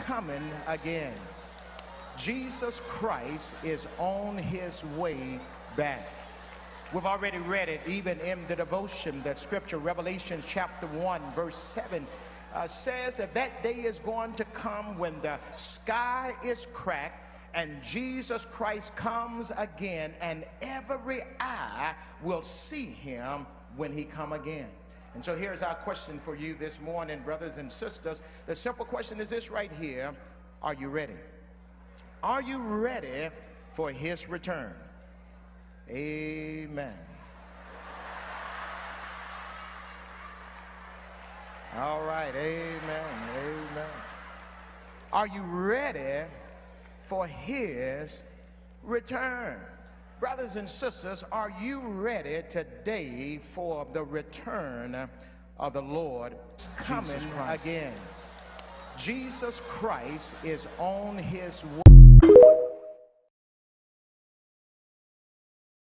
coming again. Jesus Christ is on his way back. We've already read it even in the devotion that scripture, Revelation chapter 1 verse 7 says that that day is going to come when the sky is cracked and Jesus Christ comes again, and every eye will see him when he come again. And so here's our question for you this morning, brothers and sisters. The simple question is this right here: are you ready? Are you ready for his return? Amen. All right, amen, amen. Are you ready for his return? Brothers and sisters, are you ready today for the return of the Lord coming again? Jesus Christ is on his way.